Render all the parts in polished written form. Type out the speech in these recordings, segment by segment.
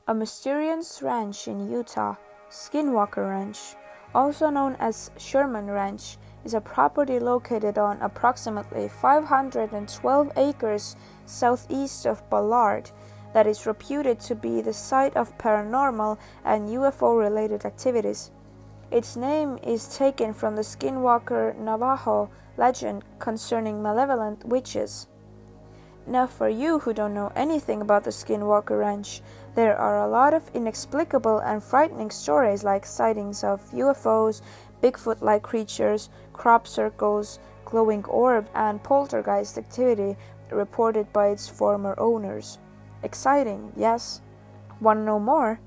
A mysterious ranch in Utah, Skinwalker Ranch, also known as Sherman Ranch, is a property located on approximately 512 acres southeast of Ballard that is reputed to be the site of paranormal and UFO-related activities. Its name is taken from the Skinwalker Navajo legend concerning malevolent witches. Now, for you who don't know anything about the Skinwalker Ranch, there are a lot of inexplicable and frightening stories like sightings of UFOs, bigfoot-like creatures, crop circles, glowing orbs, and poltergeist activity reported by its former owners. Exciting, yes? Want to know more?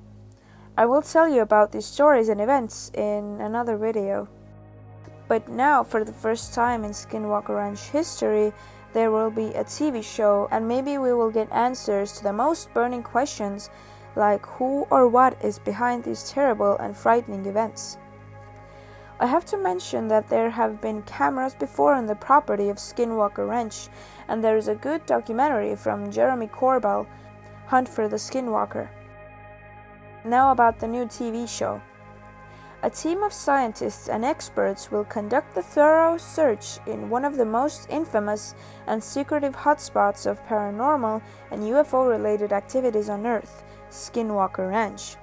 I will tell you about these stories and events in another video. But now, for the first time in Skinwalker Ranch history, there will be a TV show, and maybe we will get answers to the most burning questions, like who or what is behind these terrible and frightening events. I have to mention that there have been cameras before on the property of Skinwalker Ranch, and there is a good documentary from Jeremy Corbell, Hunt for the Skinwalker. Now about the new TV show. A team of scientists and experts will conduct a thorough search in one of the most infamous and secretive hotspots of paranormal and UFO-related activities on Earth, Skinwalker Ranch.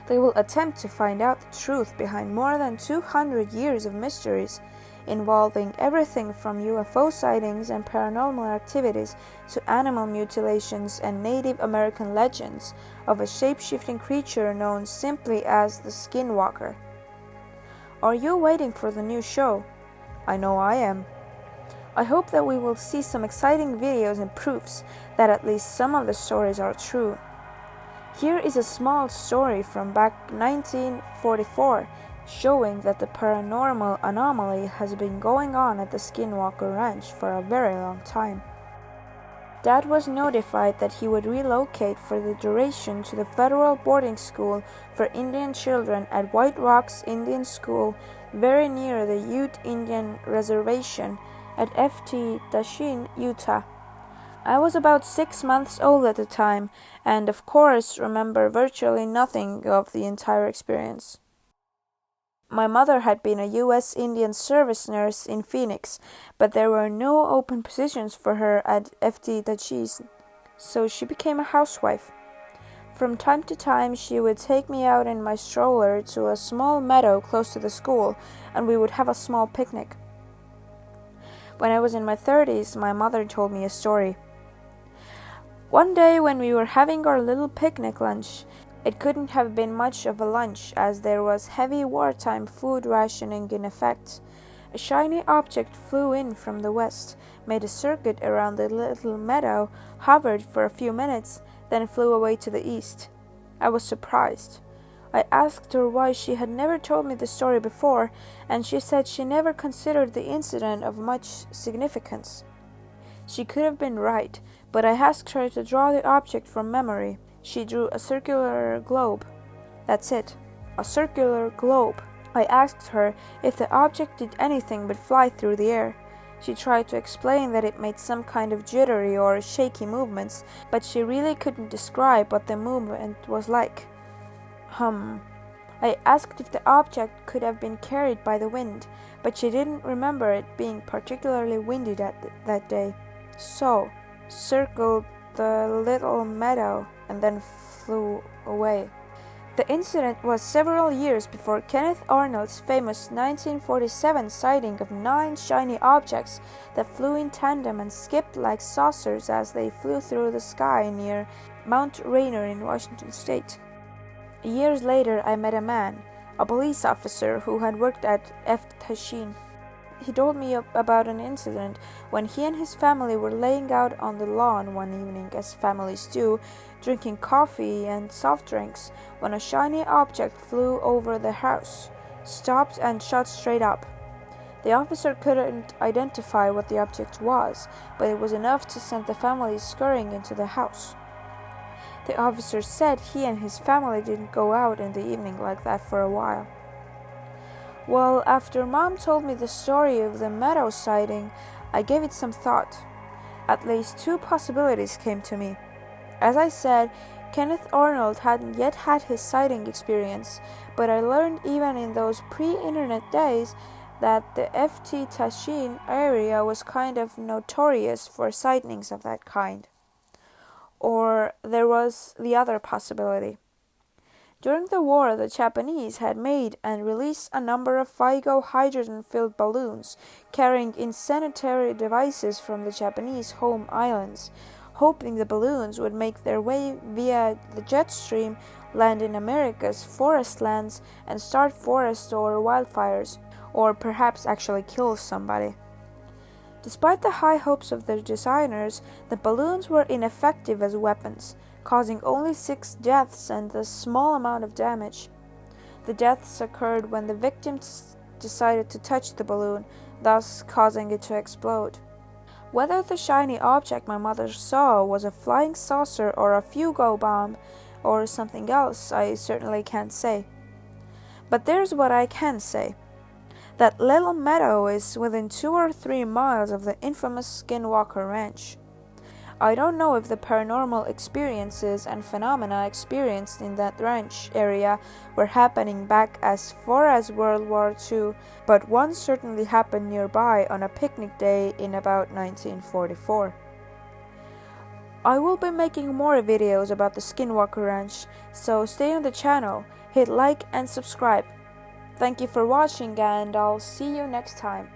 They will attempt to find out the truth behind more than 200 years of mysteries, involving everything from UFO sightings and paranormal activities to animal mutilations and Native American legends of a shape-shifting creature known simply as the Skinwalker. Are you waiting for the new show? I know I am. I hope that we will see some exciting videos and proofs that at least some of the stories are true. Here is a small story from back 1944 showing that the paranormal anomaly has been going on at the Skinwalker Ranch for a very long time. Dad was notified that he would relocate for the duration to the federal boarding school for Indian children at White Rocks Indian School, very near the Ute Indian Reservation at Ft. Dashin, Utah. I was about 6 months old at the time, and of course remember virtually nothing of the entire experience. My mother had been a U.S. Indian Service nurse in Phoenix, but there were no open positions for her at Ft. Dashin, so she became a housewife. From time to time, she would take me out in my stroller to a small meadow close to the school, and we would have a small picnic. When I was in my 30s, my mother told me a story. One day when we were having our little picnic lunch, it couldn't have been much of a lunch as there was heavy wartime food rationing in effect. A shiny object flew in from the west, made a circuit around the little meadow, hovered for a few minutes, then flew away to the east. I was surprised. I asked her why she had never told me the story before, and she said she never considered the incident of much significance. She could have been right, but I asked her to draw the object from memory. She drew a circular globe. That's it, a circular globe. I asked her if the object did anything but fly through the air. She tried to explain that it made some kind of jittery or shaky movements, but she really couldn't describe what the movement was like. I asked if the object could have been carried by the wind, but she didn't remember it being particularly windy that day. So, circled the little meadow and then flew away. The incident was several years before Kenneth Arnold's famous 1947 sighting of 9 shiny objects that flew in tandem and skipped like saucers as they flew through the sky near Mount Rainier in Washington State. Years later, I met a man, a police officer who had worked at Ft. Dashin. He told me about an incident when he and his family were laying out on the lawn one evening, as families do, drinking coffee and soft drinks, when a shiny object flew over the house, stopped and shot straight up. The officer couldn't identify what the object was, but it was enough to send the family scurrying into the house. The officer said he and his family didn't go out in the evening like that for a while. Well, after Mom told me the story of the meadow sighting, I gave it some thought. At least 2 possibilities came to me. As I said, Kenneth Arnold hadn't yet had his sighting experience, but I learned even in those pre-internet days that the FT Tashin area was kind of notorious for sightings of that kind. Or there was the other possibility. During the war, the Japanese had made and released a number of FIGO hydrogen-filled balloons carrying incendiary devices from the Japanese home islands, hoping the balloons would make their way via the jet stream, land in America's forest lands, and start forest or wildfires, or perhaps actually kill somebody. Despite the high hopes of their designers, the balloons were ineffective as weapons, causing only 6 deaths and a small amount of damage. The deaths occurred when the victims decided to touch the balloon, thus causing it to explode. Whether the shiny object my mother saw was a flying saucer or a Fugo bomb or something else, I certainly can't say. But there's what I can say. That little meadow is within 2 or 3 miles of the infamous Skinwalker Ranch. I don't know if the paranormal experiences and phenomena experienced in that ranch area were happening back as far as World War II, but one certainly happened nearby on a picnic day in about 1944. I will be making more videos about the Skinwalker Ranch, so stay on the channel, hit like and subscribe. Thank you for watching, and I'll see you next time.